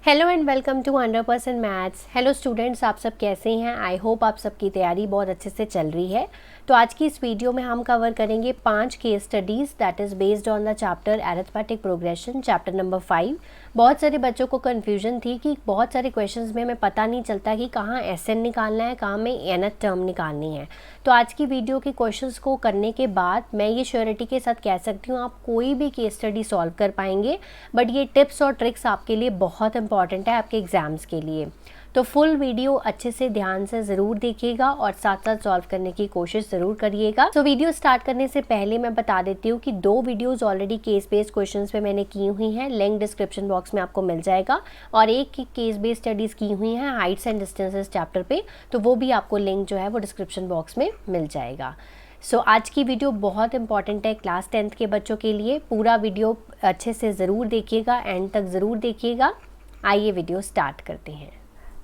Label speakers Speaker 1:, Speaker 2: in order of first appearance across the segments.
Speaker 1: Hello and welcome to 100% maths. Hello students, आप सब कैसे हैं? आई होप आप सबकी तैयारी बहुत अच्छे से चल रही है। तो आज की इस वीडियो में हम कवर करेंगे 5 case studies that is based on the chapter arithmetic progression, chapter number 5। बहुत सारे बच्चों को कन्फ्यूजन थी कि बहुत सारे क्वेश्चंस में हमें पता नहीं चलता कि कहाँ एसएन निकालना है, कहाँ में nth टर्म निकालनी है। तो आज की वीडियो के क्वेश्चंस को करने के बाद मैं ये श्योरिटी के साथ कह सकती हूँ आप कोई भी केस स्टडी सॉल्व कर पाएंगे। बट ये टिप्स और ट्रिक्स आपके लिए बहुत इंपॉर्टेंट है आपके एग्जाम्स के लिए। तो फुल वीडियो अच्छे से ध्यान से ज़रूर देखिएगा और साथ साथ सॉल्व करने की कोशिश ज़रूर करिएगा। तो वीडियो स्टार्ट करने से पहले मैं बता देती हूँ कि 2 videos already case based questions पे मैंने की हुई हैं, लिंक डिस्क्रिप्शन बॉक्स में आपको मिल जाएगा। और एक की केस बेस्ड स्टडीज़ की हुई हैं हाइट्स एंड डिस्टेंसेस चैप्टर पे, तो वो भी आपको लिंक जो है वो डिस्क्रिप्शन बॉक्स में मिल जाएगा। आज की वीडियो बहुत इंपॉर्टेंट है क्लास 10th के बच्चों के लिए। पूरा वीडियो अच्छे से ज़रूर देखिएगा, एंड तक ज़रूर देखिएगा। आइए वीडियो स्टार्ट करते हैं।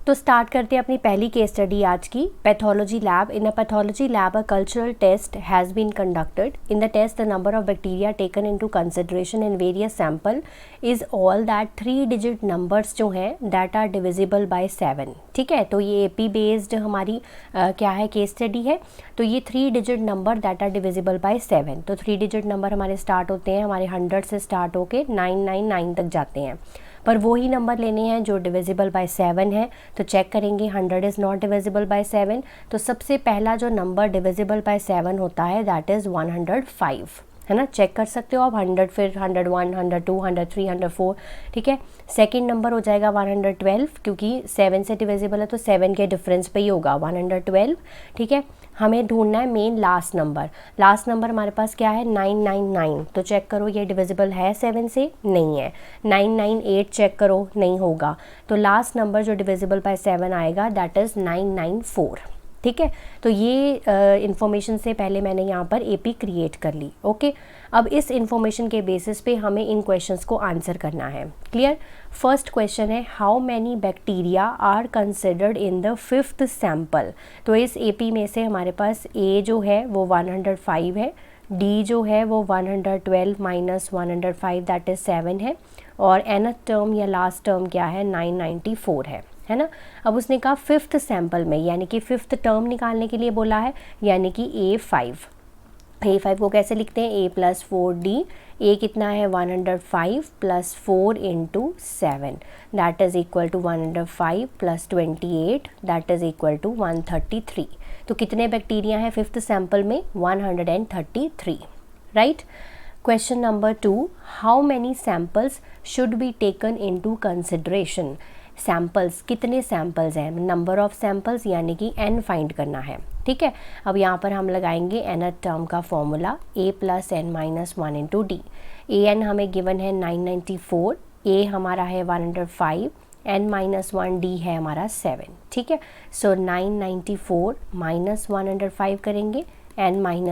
Speaker 1: तो स्टार्ट करते हैं अपनी पहली केस स्टडी आज की, pathology lab. In a pathology lab a cultural test has been conducted. In the test the number of bacteria taken into consideration in various sample is all that 3 digit numbers जो हैं that are divisible by 7। ठीक है, तो ये AP based हमारी क्या है case study है। तो ये 3 digit number that are divisible by 7। तो 3 डिजिट नंबर हमारे स्टार्ट होते हैं, हमारे 100 से स्टार्ट होके 999 तक जाते हैं, पर वही नंबर लेने हैं जो डिविजिबल बाय 7 है। तो चेक करेंगे 100 इज़ नॉट डिविजिबल बाय 7। तो सबसे पहला जो नंबर डिविजिबल बाय 7 होता है दैट इज़ 105, है ना। चेक कर सकते हो आप 100, फिर 101, 102, 103, 104। ठीक है, सेकंड नंबर हो जाएगा 112, क्योंकि 7 से डिविजिबल है तो 7 के डिफरेंस पे ही होगा 112। ठीक है, हमें ढूंढना है main last number. Last number हमारे पास क्या है 999। तो चेक करो ये डिविजिबल है 7 से, नहीं है। 998 चेक करो, नहीं होगा। तो लास्ट नंबर जो डिविजिबल बाय 7 आएगा दैट इज़ 994। ठीक है, तो ये इन्फॉर्मेशन से पहले मैंने यहाँ पर एपी क्रिएट कर ली। ओके, अब इस इन्फॉर्मेशन के बेसिस पे हमें इन क्वेश्चंस को आंसर करना है। क्लियर। फर्स्ट क्वेश्चन है how many bacteria are considered in the 5th sample. तो इस एपी में से हमारे पास ए जो है वो 105 है, डी जो है वो 112 माइनस 105 दैट इज़ 7 है, और nth टर्म या लास्ट टर्म क्या है 994 है ना। अब उसने कहा 5th सैम्पल में, यानी कि 5th टर्म निकालने के लिए बोला है, यानी कि A5 को कैसे लिखते हैं A + 4D। ए कितना है 105 + 4 × 7 that is equal to 105 + 28 that is equal to 133। तो कितने बैक्टीरिया हैं 5th सैम्पल में 133, right. Question number 2, how many samples should be taken into consideration. Samples, कितने सैम्पल्स हैं, नंबर ऑफ सैम्पल्स यानी कि n फाइंड करना है। ठीक है, अब यहाँ पर हम लगाएंगे nth टर्म का formula A + n - 1 × D। an हमें गिवन है 994, A हमारा है 105, n - 1 D है हमारा 7। ठीक है, सो 994 - 105 करेंगे, n - 1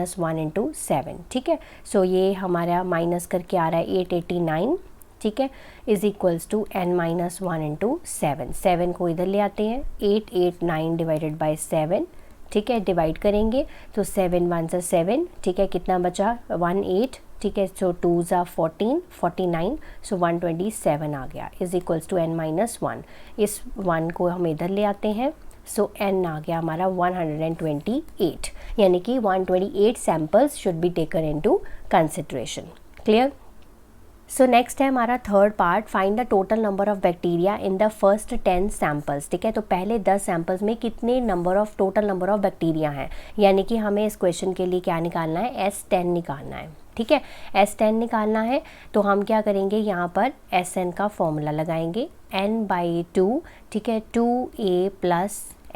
Speaker 1: × 7। ठीक है, सो ये हमारा माइनस करके आ रहा है 889। ठीक है, इज़ इक्वल्स टू n - 1 × 7। 7 को इधर ले आते हैं, 889 डिवाइडेड बाय 7। ठीक है, डिवाइड करेंगे तो 7 1 सा 7। ठीक है, कितना बचा 18। ठीक है, सो 2 ज़ा 14, 49, सो 127 आ गया, इज़ इक्वल्स टू n - 1। इस 1 को हम इधर ले आते हैं, सो n आ गया हमारा 128, यानी कि 128 samples should be taken into consideration. Clear. So next है हमारा third part, find the total number of bacteria in the first 10 samples. ठीक है, तो पहले 10 सैम्पल्स में कितने टोटल नंबर ऑफ बैक्टीरिया हैं, यानी कि हमें इस क्वेश्चन के लिए क्या निकालना है S10 निकालना है। ठीक है, S10 निकालना है तो हम क्या करेंगे, यहाँ पर Sn का फॉर्मूला लगाएंगे n/2। ठीक है, 2A +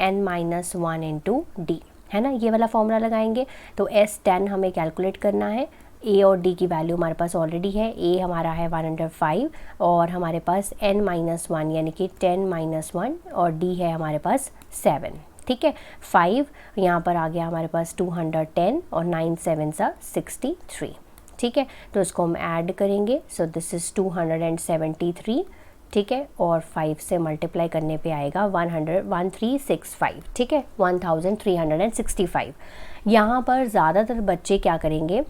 Speaker 1: n - 1 × D, है ना, ये वाला फॉर्मूला लगाएंगे। तो S10 हमें कैलकुलेट करना है। ए और डी की वैल्यू हमारे पास ऑलरेडी है, ए हमारा है 105 और हमारे पास n - 1 यानी कि 10 - 1, और डी है हमारे पास 7। ठीक है, 5 यहाँ पर आ गया हमारे पास 210 और 9 7 सा 63। ठीक है, तो इसको हम ऐड करेंगे, सो दिस इज़ 273। ठीक है, और 5 से मल्टीप्लाई करने पे आएगा 1365। ठीक है, 1365। यहाँ पर ज़्यादातर बच्चे क्या करेंगे,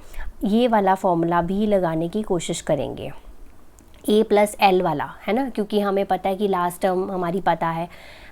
Speaker 1: ये वाला फॉर्मूला भी लगाने की कोशिश करेंगे। ए प्लस एल वाला, है ना, क्योंकि हमें पता है कि लास्ट टर्म हमारी पता है।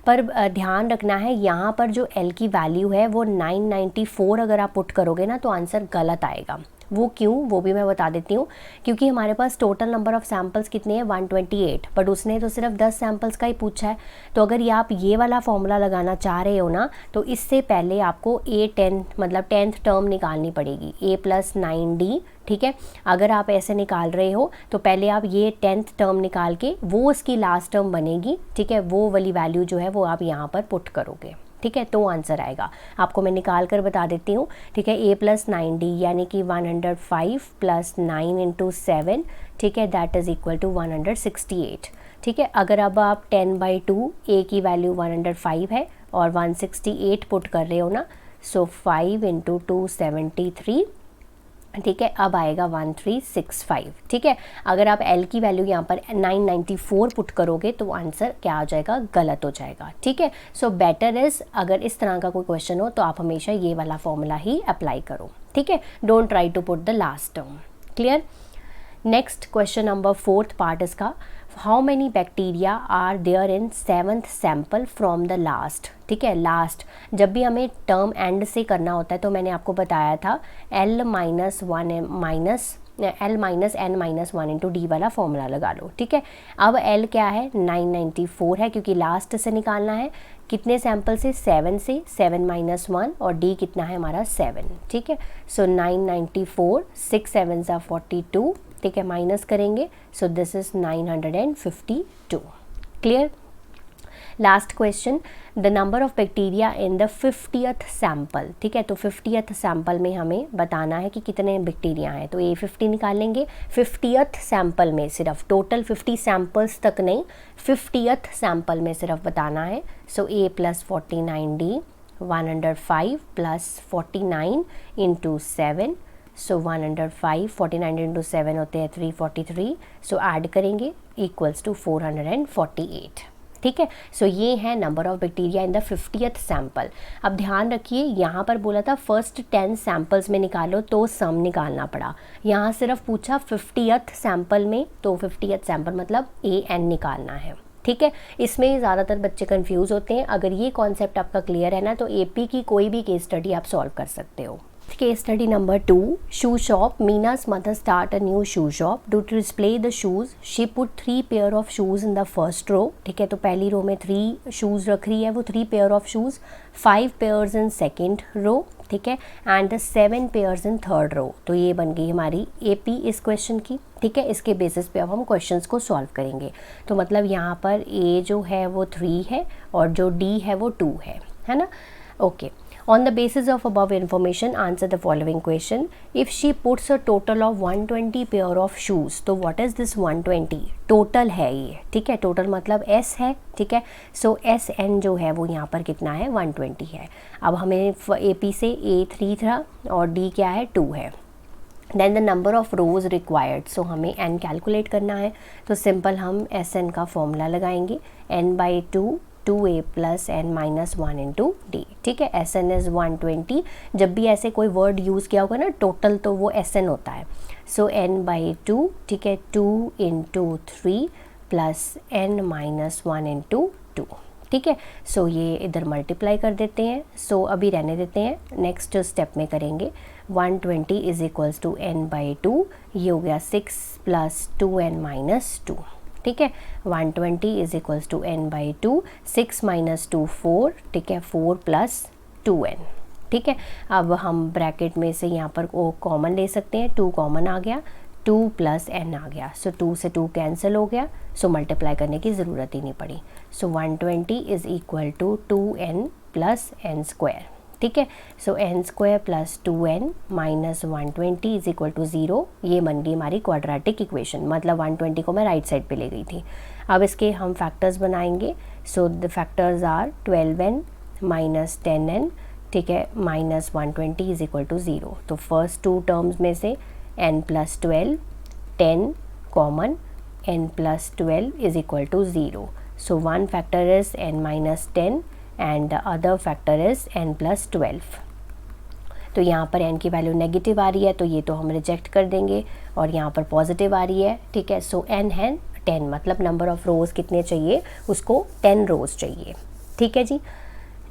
Speaker 1: पर ध्यान रखना है यहाँ पर जो एल की वैल्यू है वो 994 अगर आप पुट करोगे ना तो आंसर गलत आएगा। वो क्यों, वो भी मैं बता देती हूँ। क्योंकि हमारे पास टोटल नंबर ऑफ़ सैम्पल्स कितने हैं 128, बट उसने तो सिर्फ 10 सैम्पल्स का ही पूछा है। तो अगर ये आप ये वाला फॉर्मूला लगाना चाह रहे हो ना तो इससे पहले आपको A10 मतलब 10th टर्म निकालनी पड़ेगी, A प्लस 9D, ठीक है। अगर आप ऐसे निकाल रहे हो तो पहले आप ये 10th टर्म निकाल के वो उसकी लास्ट टर्म बनेगी, ठीक है, वो वाली वैल्यू जो है वो आप यहाँ पर पुट करोगे, ठीक है, तो आंसर आएगा। आपको मैं निकाल कर बता देती हूँ, ठीक है। A प्लस 9D यानी कि 105 प्लस 9 इंटू 7, ठीक है, दैट इज़ इक्वल टू 168, ठीक है। अगर अब आप 10/2 A की वैल्यू 105 है और 168 पुट कर रहे हो ना, सो 5 इंटू 273, ठीक है, अब आएगा 1365, ठीक है। अगर आप L की वैल्यू यहाँ पर 994 पुट करोगे तो आंसर क्या आ जाएगा, गलत हो जाएगा, ठीक है। सो बेटर इज़ अगर इस तरह का कोई क्वेश्चन हो तो आप हमेशा ये वाला फॉर्मूला ही अप्लाई करो, ठीक है। Don't try to put the last term. Clear. Next question number 4th part इसका, how many bacteria are there in 7th sample from the last, ठीक है। लास्ट जब भी हमें टर्म एंड से करना होता है तो मैंने आपको बताया था L minus n minus 1 into D वाला फॉर्मूला लगा लो, ठीक है। अब L क्या है 994 है क्योंकि लास्ट से निकालना है, कितने सैम्पल से 7 से, 7 माइनस 1, और D कितना है हमारा 7, ठीक है। सो 994, 6 7 42, ठीक है, माइनस करेंगे, सो this is 952। Clear. Last question, the number of bacteria in the 50th sample, ठीक है। तो 50th सैम्पल में हमें बताना है कि कितने बैक्टीरिया हैं, तो A50 निकालेंगे 50th सैम्पल में, सिर्फ टोटल 50 सैम्पल्स तक नहीं, 50th सैम्पल में सिर्फ बताना है। सो A plus 49D 105 plus 49 into 7, so 105, 49 into 7 होते हैं 343, सो ऐड करेंगे इक्वल्स टू 448, ठीक है। सो ये है number of bacteria in the 50th sample. अब ध्यान रखिए यहाँ पर बोला था फर्स्ट 10 सैम्पल्स में निकालो तो सम निकालना पड़ा, यहाँ सिर्फ पूछा 50th सैम्पल में, तो 50th सैम्पल मतलब AN निकालना है, ठीक है। इसमें ज़्यादातर बच्चे कंफ्यूज होते हैं। अगर ये कॉन्सेप्ट आपका क्लियर है ना तो AP की कोई भी केस स्टडी आप सॉल्व कर सकते हो। Case study number 2, shoe shop. Meena's mother start a new shoe shop. To display the shoes, she put 3 pair of shoes in the first row. ठीक है, तो पहली रो में 3 shoes रख रही है वो 3 pair of shoes, 5 pairs in second row, ठीक है, and the 7 pairs in third row। तो ये बन गई हमारी AP इस क्वेश्चन की, ठीक है। इसके बेसिस पे अब हम क्वेश्चंस को सॉल्व करेंगे। तो मतलब यहाँ पर A जो है वो 3 है और जो D है वो 2 है ना। Okay. On the basis of above information, answer the following question. If she puts a total of 120 pair of shoes, तो what is this 120? टोटल है ये, ठीक है। टोटल मतलब S है, ठीक है। सो SN जो है वो यहाँ पर कितना है 120 है। अब हमें AP से A3 था और D क्या है 2 है। Then the number of rows required, so हमें N कैलकुलेट करना है। तो सिंपल हम SN का फॉर्मूला लगाएंगे, N/2 2A plus n minus 1 into D, ठीक है। SN is 120। जब भी ऐसे कोई वर्ड यूज़ किया होगा ना टोटल तो वो SN होता है। सो N/2, ठीक है, 2 into 3 plus n minus 1 into 2, ठीक है। सो ये इधर मल्टीप्लाई कर देते हैं, सो अभी रहने देते हैं, नेक्स्ट स्टेप में करेंगे। 120 इज़ इक्वल्स टू N/2, ये हो गया 6 प्लस 2n माइनस 2, ठीक है। 120 is equals to N/2, 6 minus 2 4, ठीक है, 4 प्लस 2n, ठीक है। अब हम ब्रैकेट में से यहाँ पर वो कॉमन ले सकते हैं, 2 कॉमन आ गया, 2 प्लस n आ गया, सो 2 से 2 कैंसिल हो गया, सो मल्टीप्लाई करने की ज़रूरत ही नहीं पड़ी। So 120 is equal to 2n plus n square, ठीक है। So n square plus 2n minus 120 is equal to 0, ये बन गई हमारी क्वाड्रेटिक इक्वेशन, मतलब 120 को मैं राइट साइड पे ले गई थी। अब इसके हम फैक्टर्स बनाएंगे। So the factors are 12n minus 10n, ठीक है, माइनस 120 इज इक्वल टू 0। तो फर्स्ट 2 टर्म्स में से n plus 12, 10 common, n plus 12 is equal to 0। So one factor is n minus 10 and the other factor is n plus 12। तो यहाँ पर n की value negative आ रही है तो ये तो हम रिजेक्ट कर देंगे, और यहाँ पर पॉजिटिव आ रही है, ठीक है। सो n है 10, मतलब नंबर ऑफ रोज़ कितने चाहिए उसको, 10 रोज़ चाहिए। ठीक है ji.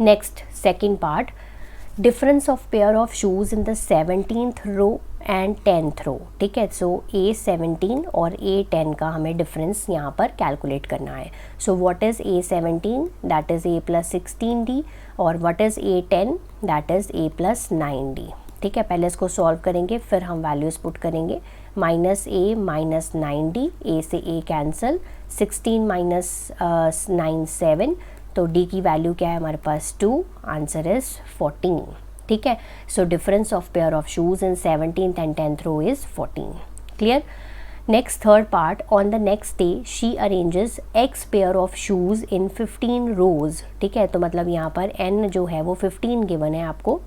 Speaker 1: Next second part, difference of pair of shoes in the 17th row and 10th row. ठीक है, सो A17 और A10 का हमें डिफरेंस यहाँ पर कैलकुलेट करना है। So what is A17, that is A + 16D, और what is A10, that is A + 9D। ठीक है, पहले इसको सॉल्व करेंगे, फिर हम वैल्यूज़ पुट करेंगे। -A - 9D, A से A कैंसिल, 16 - 9 7, तो D की वैल्यू क्या है हमारे पास 2, आंसर इज़ 14। ठीक है, so difference of pair of shoes in 17th and 10th row is 14। Clear. Next third part, on the next day she arranges X pair of shoes in 15 rows. ठीक है, तो मतलब यहाँ पर N जो है वो 15 गिवन है, आपको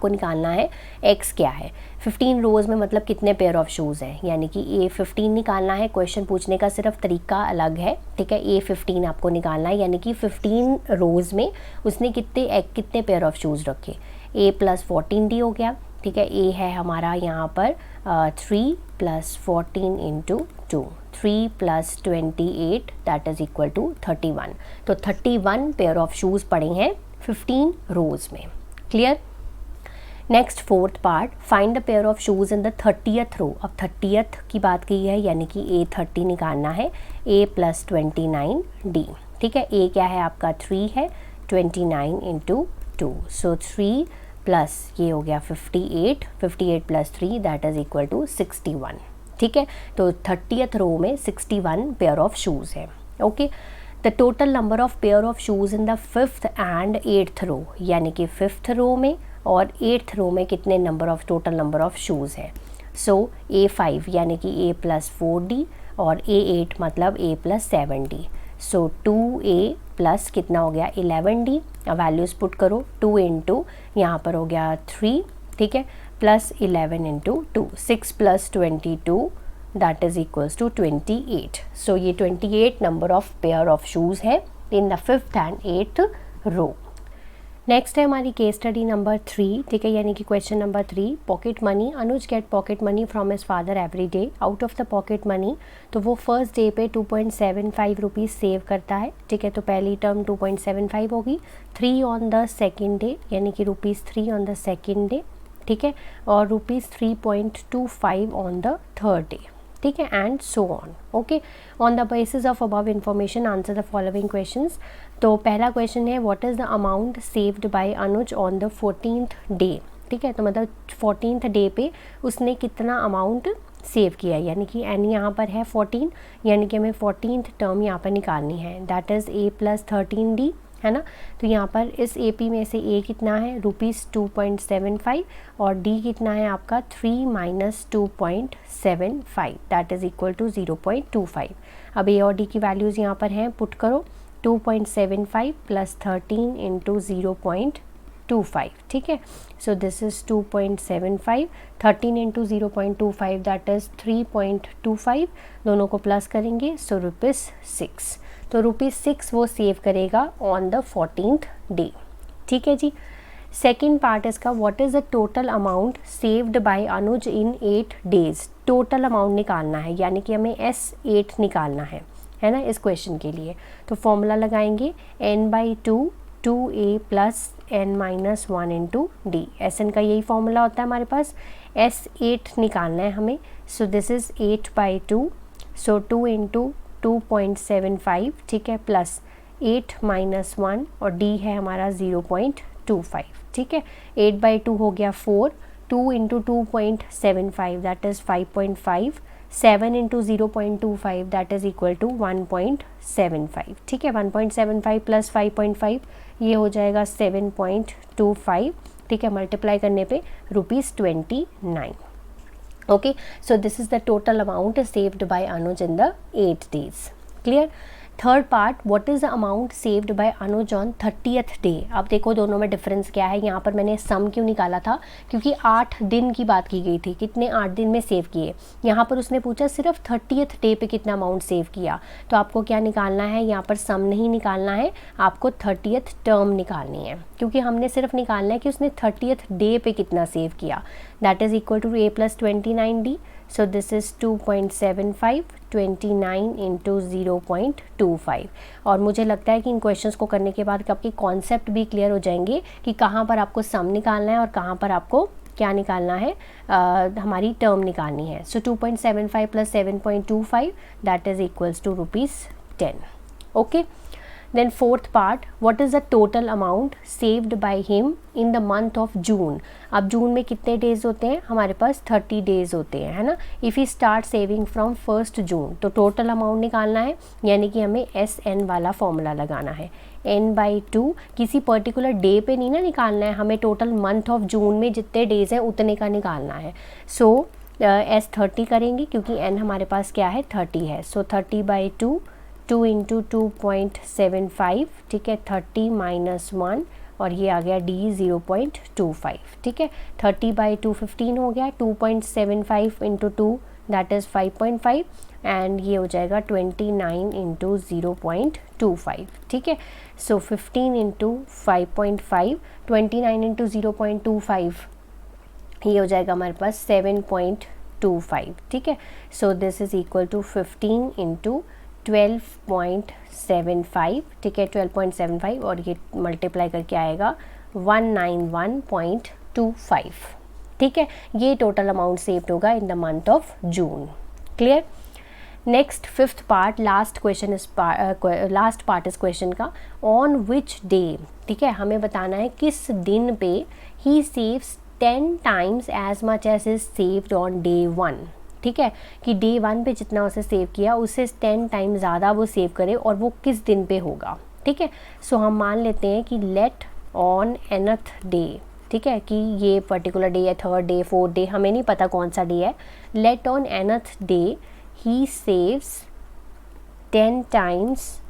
Speaker 1: निकालना है X क्या है। 15 रोज़ में मतलब कितने पेयर ऑफ शूज़ हैं, यानी कि A15 निकालना है। क्वेश्चन पूछने का सिर्फ तरीका अलग है। ठीक है, A15 आपको निकालना है, यानी कि 15 रोज़ में उसने कितने पेयर ऑफ शूज़ रखे। A + 14D हो गया। ठीक है, A है हमारा यहाँ पर 3 + 14 × 2, 3 + 28 दैट इज़ इक्वल टू 31। तो 31 पेयर ऑफ शूज़ पड़े हैं 15 रोज़ में। Clear. Next fourth part, find the pair of shoes in the 30th रो। अब 30th की बात की है, यानी कि A30 निकालना है, A + 29D। ठीक है, A क्या है आपका 3 है, 29 × 2, सो 3 प्लस ये हो गया 58, 58 + 3 दैट इज़ इक्वल टू 61। ठीक है, तो 30th रो में 61 पेयर ऑफ शूज़ है। Okay, the total number of pair of shoes in the 5th and 8th रो, यानी कि 5th रो में और 8th रो में कितने टोटल नंबर ऑफ शूज़ है। सो A5 यानी कि A + 4D और A8 मतलब A + 7D। So 2A plus कितना हो गया 11D। अब वैल्यूज़ पुट करो, 2 × यहाँ पर हो गया 3। ठीक है, plus 11 × 2, 6 + 22 that is equals to 28। So ये 28 number of pair of shoes है in the 5th and 8th row. Next है हमारी केस स्टडी नंबर 3। ठीक है, यानी कि question number 3, pocket money. Anuj get pocket money from his father every day. Out of the pocket money, तो वो first day पे 2.75 रुपीज़ सेव करता है। ठीक है, तो पहली टर्म 2.75 होगी, 3 ऑन द सेकेंड डे, यानी कि ₹3 ऑन द सेकेंड डे। ठीक है, और ₹3.25 ऑन द थर्ड डे। ठीक है, and so on. Okay, on the basis of above information answer the following questions. तो पहला क्वेश्चन है, what is the amount saved by Anuj on the 14th day. ठीक है, तो मतलब 14th डे पे उसने कितना अमाउंट सेव किया है, यानी कि एन यहाँ पर है 14, यानी कि हमें 14th टर्म यहाँ पर निकालनी है, दैट इज़ A + 13D, है ना। तो यहाँ पर इस AP में से A कितना है ₹2.75 और D कितना है आपका 3 - 2.75 दैट इज़ इक्वल टू 0.25। अब A और D की वैल्यूज़ यहाँ पर हैं, पुट करो, 2.75 + 13 × 0.25। ठीक है, so this is 2.75, 13 × 0.25 that is 3.25, दोनों को प्लस करेंगे, सो ₹6। तो ₹6 वो सेव करेगा ऑन द 14th डे। ठीक है जी। सेकेंड पार्ट इसका, what is the total amount saved by Anuj in 8 days. Total amount निकालना है, यानी कि हमें S8 निकालना है ना इस क्वेश्चन के लिए। तो फॉर्मूला लगाएंगे n/2 2A + n - 1 × D। Sn का यही फॉर्मूला होता है हमारे पास। S8 निकालना है हमें, सो दिस इज़ 8/2, सो 2 × 2.75। ठीक है, प्लस 8 - 1 और D है हमारा 0.25। ठीक है, 8/2 हो गया 4, 2 × 2.75 that is 5.5, 7 × 0.25 that is equal to 1.75। ठीक है, 1.75 + 5.5 ये हो जाएगा 7.25। ठीक है, मल्टीप्लाई करने पे ₹29। Okay, so this is the total amount saved by Anuj in the 8 days. Clear? Third part, what is the amount saved by Anuj on 30th day. अब देखो दोनों में डिफरेंस क्या है। यहाँ पर मैंने सम क्यों निकाला था, क्योंकि 8 दिन की बात की गई थी, कितने 8 दिन में सेव किए। यहाँ पर उसने पूछा सिर्फ 30th डे पे कितना अमाउंट सेव किया, तो आपको क्या निकालना है, यहाँ पर सम नहीं निकालना है, आपको 30th टर्म निकालनी है, क्योंकि हमने सिर्फ निकालना है कि उसने 30th डे पे कितना सेव किया। That is equal to A + 29D। So this is 2.75, 29 into 0.25। और मुझे लगता है कि इन क्वेश्चंस को करने के बाद आपके कॉन्सेप्ट भी क्लियर हो जाएंगे कि कहाँ पर आपको सम निकालना है और कहाँ पर आपको क्या निकालना है, हमारी टर्म निकालनी है। So 2.75 plus 7.25 that is equals to ₹10। Okay, then fourth part, what is the total amount saved by him in the month of June? अब जून में कितने डेज होते हैं हमारे पास? 30 डेज होते हैं, है ना। If he start saving from 1 जून, तो टोटल अमाउंट निकालना है, यानी कि हमें SN वाला फॉर्मूला लगाना है। n/2 किसी पर्टिकुलर डे पे नहीं ना निकालना है, हमें टोटल मंथ ऑफ जून में जितने डेज हैं उतने का निकालना है। सो S30 करेंगे क्योंकि n हमारे पास क्या है? 30 है। सो 30/2, 2 इंटू 2.75, ठीक है, 30 माइनस 1, और ये आ गया D 0.25, ठीक है। 30/2 15 हो गया, 2.75 इंटू 2 दैट इज़ 5.5, एंड ये हो जाएगा 29 इंटू 0.25, ठीक है। सो 15 इंटू 5.5, 29 इंटू 0.25, ये हो जाएगा हमारे पास 7.25, ठीक है। So this is equal to 15 into 12.75, ठीक है, 12.75, और ये मल्टीप्लाई करके आएगा 191.25, ठीक है। ये टोटल अमाउंट सेव्ड होगा in the month of June. Clear? Next fifth part, last part इस क्वेश्चन का, ऑन विच डे, ठीक है, हमें बताना है किस दिन पे he saves 10 times as much as is saved on day 1, ठीक है, कि डे 1 पे जितना उसे सेव किया उससे 10 टाइम ज़्यादा वो सेव करे, और वो किस दिन पे होगा, ठीक है। सो हम मान लेते हैं कि लेट ऑन nth डे, ठीक है, कि ये पर्टिकुलर डे है, 3rd डे, 4th डे, हमें नहीं पता कौन सा डे है। Let on nth day he saves 10 times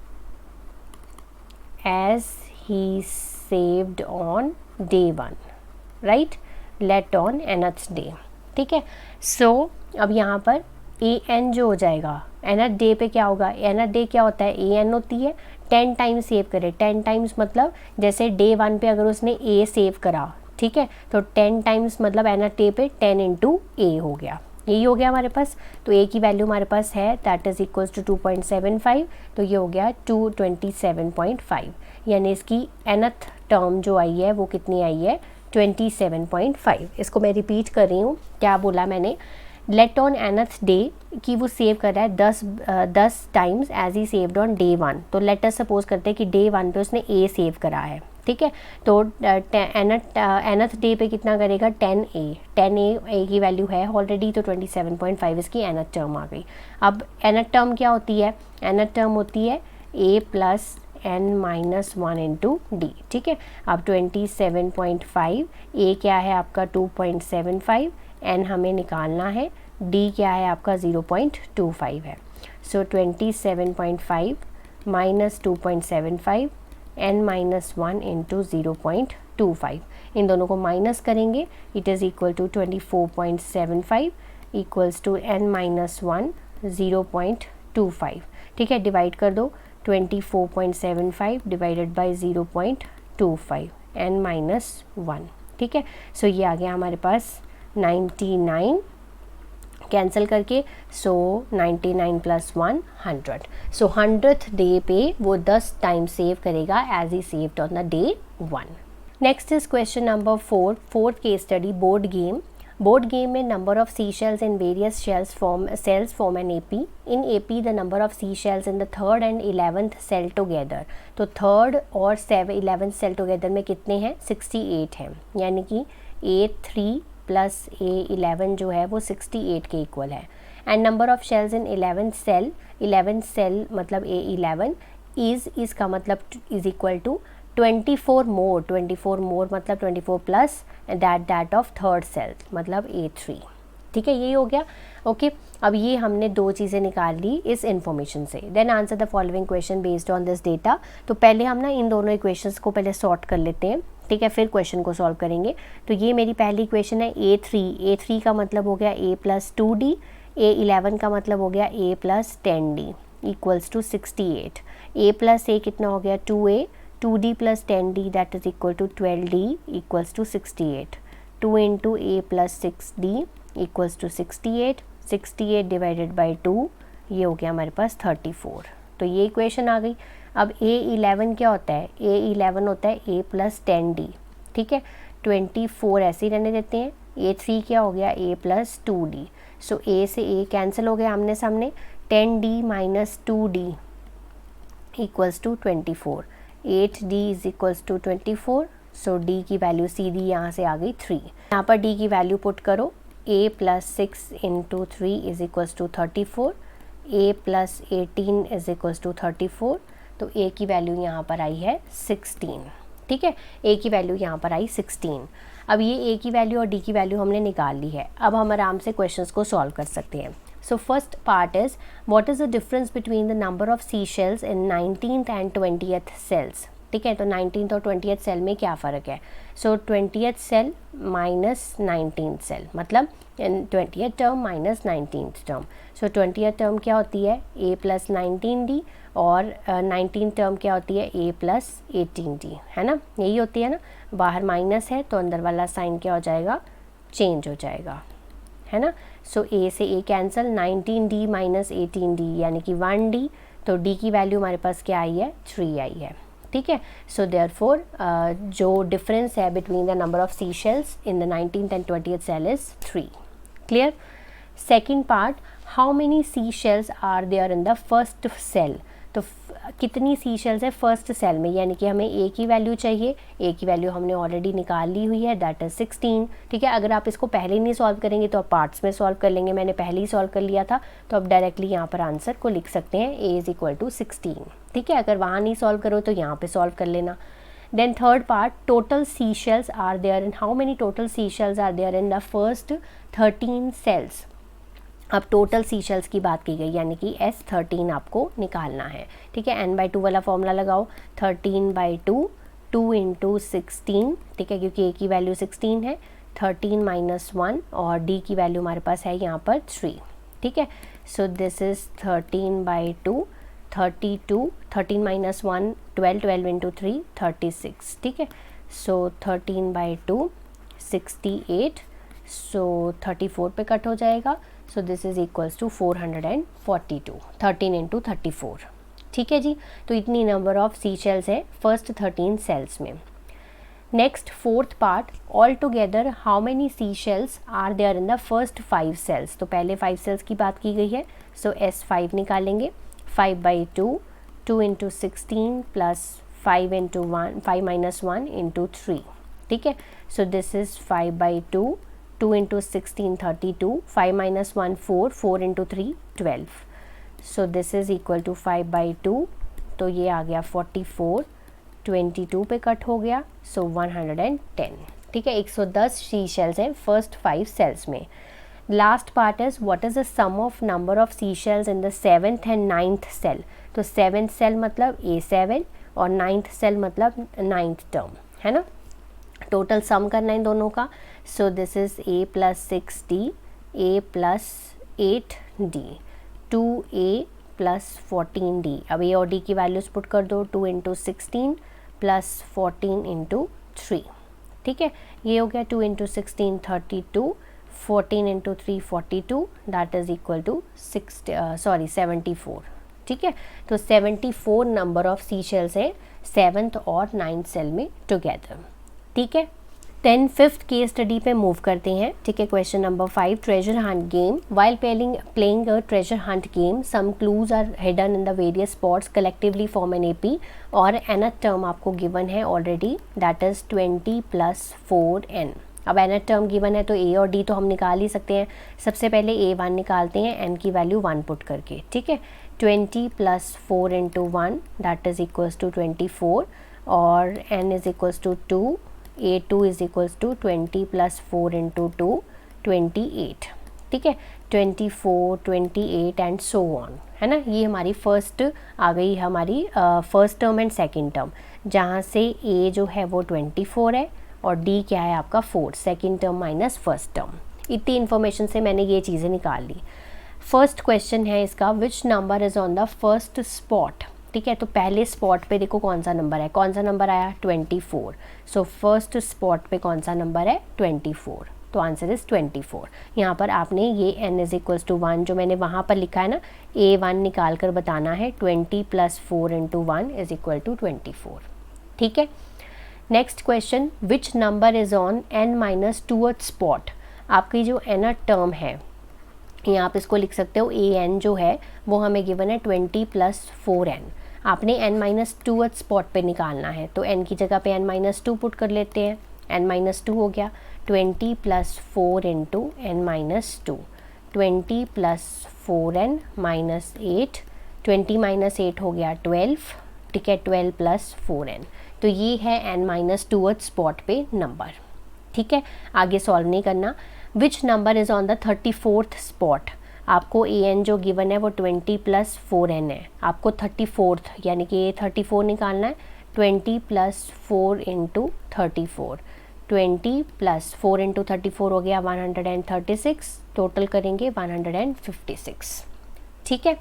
Speaker 1: as he saved on day 1, right. Let on nth day, ठीक है। सो अब यहाँ पर an जो हो जाएगा, nth डे पे क्या होगा? nth डे क्या होता है? an होती है, 10 टाइम्स सेव करे। 10 टाइम्स मतलब जैसे डे 1 पे अगर उसने a सेव करा, ठीक है, तो 10 टाइम्स मतलब nth डे पे 10 इंटू a हो गया, यही हो गया हमारे पास। तो a की वैल्यू हमारे पास है दैट इज़ इक्वल्स टू 2.75, तो ये हो गया 227.5, यानी इसकी nth टर्म जो आई है वो कितनी आई है? 27.5। इसको मैं रिपीट कर रही हूँ, क्या बोला मैंने? लेट ऑन nth डे कि वो सेव कर रहा है 10 times as he saved on day 1। तो लेट अस सपोज करते हैं कि डे 1 पे उसने a सेव करा है, ठीक है, तो nth डे पे कितना करेगा? 10a की वैल्यू है ऑलरेडी, तो 27.5 इसकी nth टर्म आ गई। अब nth टर्म क्या होती है? nth टर्म होती है a plus n-1 into D, ठीक है। अब 27.5, a क्या है आपका? 2.75, n हमें निकालना है, d क्या है आपका? 0.25 है। सो 27.5 माइनस 2.75, n-1 इंटू 0.25, इन दोनों को माइनस करेंगे, it is equal to 24.75 equals to n-1 0.25, ठीक है। डिवाइड कर दो, 24.75 डिवाइडेड बाई 0.25, n-1, ठीक है। सो ये आ गया हमारे पास 99, कैंसिल करके, सो 99 प्लस 1 100। सो 100th डे पे वो 10 टाइम सेव करेगा as he saved on the day 1। Next is question number 4, fourth case study, board game. Board game में number of seashells in various cells form an AP. In AP the number of seashells in the 3rd and 11th cell together. तो 3rd और 11th cell together में कितने हैं? 68 हैं, यानी कि A3 plus A11 जो है वो 68 के इक्वल है। And number of shells in 11th cell मतलब A11 इज़ का मतलब इज़ इक्वल टू 24 मोर मतलब 24 plus that of 3rd cell मतलब A3, ठीक है, यही हो गया। ओके, अब ये हमने दो चीज़ें निकाल ली इस इन्फॉर्मेशन से। Then answer the following question based on this data. तो पहले हम ना इन दोनों इक्वेशंस को पहले सॉर्ट कर लेते हैं, ठीक है, फिर क्वेश्चन को सॉल्व करेंगे। तो ये मेरी पहली इक्वेशन है A3 का मतलब हो गया A प्लस 2D, A11 का मतलब हो गया A plus 10D equals to 68। A plus A कितना हो गया? 2A, 2D plus 10D that is equal to 12D equals to 68। 2 into A plus 6D equals to 68, 68 divided by 2, ये हो गया हमारे पास 34। तो ये इक्वेशन आ गई। अब A11 क्या होता है? A11 होता है A + 10D, ठीक है। 24 ऐसे ही रहने देते हैं। A3 क्या हो गया? A + 2D। सो A से A कैंसिल हो गया आमने सामने। 10D - 2D equals to 24। 8D is equals to 24। So D की वैल्यू सीधी यहाँ से आ गई 3। यहाँ पर D की वैल्यू पुट करो। A + 6 × 3 is equals to 34। A + 18 is equals to 34। तो A की वैल्यू यहाँ पर आई है 16, ठीक है। A की वैल्यू यहाँ पर आई 16। अब ये A की वैल्यू और D की वैल्यू हमने निकाल ली है। अब हम आराम से क्वेश्चंस को सॉल्व कर सकते हैं। So first part is what is the difference between the number of sea shells in 19th and 20th cells, ठीक है। तो 19th और 20th सेल में क्या फ़र्क है? सो 20th cell minus 19th cell, मतलब 20th term minus 19th term. So 20th term क्या होती है? A + 19D, और 19th टर्म क्या होती है? A + 18D, है ना। यही होती है ना। बाहर माइनस है तो अंदर वाला साइन क्या हो जाएगा? चेंज हो जाएगा, है ना। सो A से A कैंसिल, 19D - 18D यानी कि 1D। तो D की वैल्यू हमारे पास क्या आई है? 3 आई है, ठीक है। सो देयरफॉर जो डिफरेंस है between the number of sea shells in the 19th and 20th cell is 3। Clear. Second part, how many sea shells are there in the first cell. तो कितनी सी शेल्स है first cell में, यानी कि हमें A की value चाहिए। A की वैल्यू हमने ऑलरेडी निकाल ली हुई है, दैट इज़ 16, ठीक है। अगर आप इसको पहले नहीं सॉल्व करेंगे तो आप पार्ट्स में सॉल्व कर लेंगे। मैंने पहले ही सॉल्व कर लिया था, तो आप डायरेक्टली यहाँ पर आंसर को लिख सकते हैं A = 16, ठीक है। अगर वहाँ नहीं सॉल्व करो तो यहाँ पर सॉल्व कर लेना। Then third part, total sea shells are there in, how many total sea shells are there in the first 13 cells. अब टोटल सी शेल्स की बात की गई, यानी कि S13 आपको निकालना है, ठीक है। n/2 वाला फॉर्मूला लगाओ। 13/2, 2 × 16, ठीक है, क्योंकि A की वैल्यू 16 है। 13 - 1 और D की वैल्यू हमारे पास है यहाँ पर 3, ठीक है। सो दिस इज़ 13/2, 32, 13 - 1 12, 12 × 3 36, ठीक है। सो 13/2 68, सो 34 पे कट हो जाएगा। So this is equals to 442, 13 × 34, ठीक है जी। तो इतनी नंबर ऑफ सी शेल्स है फर्स्ट 13 सेल्स में। Next fourth part, all together how many sea shells are there in the first 5 cells. तो पहले 5 सेल्स की बात की गई है। सो S5 निकालेंगे। 5/2, 2 × 16 प्लस 5 × 1, 5 - 1 × 3, ठीक है। So this is 5/2, 2 × 16 32, 5 - 1 4, 4 × 3 12। So this is equal to 5/2, तो ये आ गया 44, 22 पे कट हो गया। सो 110, ठीक है। 110 सी शेल्स हैं फर्स्ट 5 सेल्स में। Last part is what is the sum of number of sea shells in the 7th and 9th cell. तो 7th सेल मतलब A7 और 9th सेल मतलब 9th टर्म, है ना। टोटल सम करना है इन दोनों का। सो this is A + 6D, A + 8D, 2A + 14D। अब A और D की वैल्यूज़ पुट कर दो। 2 × 16 प्लस 14 × 3, ठीक है। ये हो गया 2 × 16 32, 14 × 3 42, दैट इज़ इक्वल टू 74, ठीक है। तो 74 नंबर ऑफ सी शेल्स हैं 7th और 9th सेल में टुगेदर, ठीक है। देन फिफ्थ केस स्टडी पे मूव करते हैं, ठीक है। Question number 5, treasure hunt game. While playing a treasure hunt game, some clues are hidden in the various spots, collectively form an AP, और nth term आपको given है already, that is 20 + 4n। अब nth term given है तो A और D तो हम निकाल ही सकते हैं। सबसे पहले A1 निकालते हैं, n की वैल्यू 1 पुट करके, ठीक है। 20 + 4 × 1 दैट इज़ इक्वल्स टू 24, और n is equals to 2, A2 is equals to 20 + 4 × 2 28, ठीक है। 24, 28 एंड सो ऑन, है ना। ये हमारी फर्स्ट आ गई, हमारी first term and second term, जहाँ से A जो है वो 24 है और D क्या है आपका 4, second term minus first term. इतनी इन्फॉर्मेशन से मैंने ये चीज़ें निकाल ली। फर्स्ट क्वेश्चन है इसका, which number is on the first spot, ठीक है। तो पहले स्पॉट पे देखो कौन सा नंबर है, कौन सा नंबर आया 24। सो फर्स्ट स्पॉट पे कौन सा नंबर है 24, तो आंसर इज़ 24। यहाँ पर आपने ये n इज इक्वल्स टू 1 जो मैंने वहाँ पर लिखा है ना, A1 निकाल कर बताना है। 20 + 4 × 1 इज इक्वल टू 24। ठीक है। Next question, which number is on n-2th spot. आपकी जो nth टर्म है, यहाँ आप इसको लिख सकते हो an जो है वो हमें गिवन है 20 + 4n। आपने n-2th स्पॉट पे निकालना है, तो n की जगह पे n-2 पुट कर लेते हैं। n-2 हो गया 20 + 4 × n-2, 20 + 4n - 8, 20 - 8 हो गया 12। ठीक है, 12 + 4n, तो ये है n-2th स्पॉट पे नंबर। ठीक है, आगे सॉल्व नहीं करना। Which number is on the 34th spot. आपको an जो गिवन है वो 20 + 4n है, आपको 34th यानी कि ये 34 निकालना है। 20 + 4 × 34, 20 + 4 × 34 हो गया 136, टोटल करेंगे 156। ठीक है।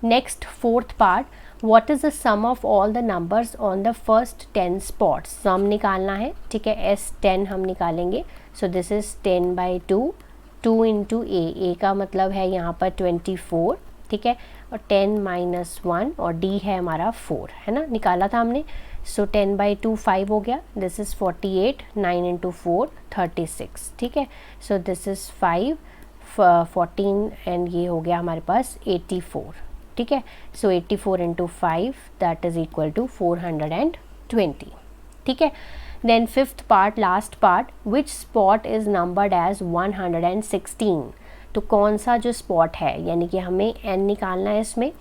Speaker 1: Next 4th part, what is the sum of all the numbers on the first 10 spots. Sum निकालना है। ठीक है, S10 हम निकालेंगे। सो दिस इज़ 10/2, 2 × a का मतलब है यहाँ पर 24। ठीक है, और 10 - 1 और d है हमारा 4, है ना, निकाला था हमने। सो 10/2 5 हो गया, दिस इज़ 48, 9 × 4 36। ठीक है, सो दिस इज़ 5, 14 एंड ये हो गया हमारे पास 84। ठीक है, सो 84 × 5 दैट इज़ इक्वल टू 420। ठीक है। Then 5th part, last part, which spot is numbered as 116। तो कौन सा जो स्पॉट है, यानी कि हमें n निकालना है, इसमें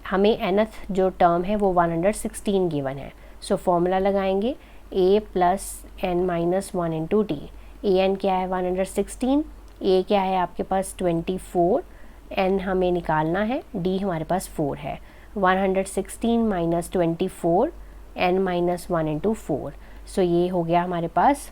Speaker 1: हमें nth जो टर्म है वो 116 गिवन है। सो फॉर्मूला लगाएंगे a + n - 1 × d। an क्या है 116, a क्या है आपके पास 24, n हमें निकालना है, d हमारे पास 4 है। 116 - 24 n - 1 × 4। सो ये हो गया हमारे पास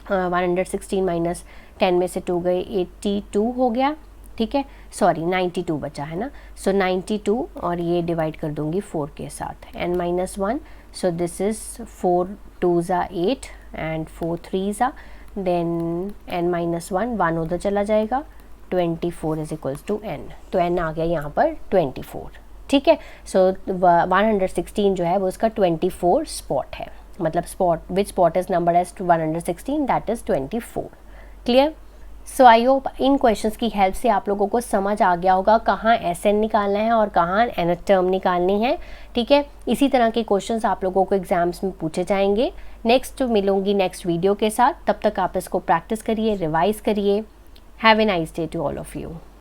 Speaker 1: 116 - 10 में से 2 गए 82 हो गया। ठीक है, सॉरी 92 बचा है ना। सो 92 और ये डिवाइड कर दूंगी 4 के साथ, n - 1। So this is 4 2s are 8 and 4 3s are, then n - 1 उधर चला जाएगा, 24 इज इक्वल्स टू n। तो n आ गया यहाँ पर 24। ठीक है, सो 116 जो है वो उसका 24 स्पॉट है, मतलब spot which spot is number as 116 that is 24। Clear. So I hope इन क्वेश्चंस की हेल्प से आप लोगों को समझ आ गया होगा कहाँ SN निकालना है और कहाँ nth टर्म निकालनी है। ठीक है, इसी तरह के क्वेश्चंस आप लोगों को एग्जाम्स में पूछे जाएंगे। नेक्स्ट मिलूंगी नेक्स्ट वीडियो के साथ, तब तक आप इसको प्रैक्टिस करिए, रिवाइज करिए। Have a nice day to all of you.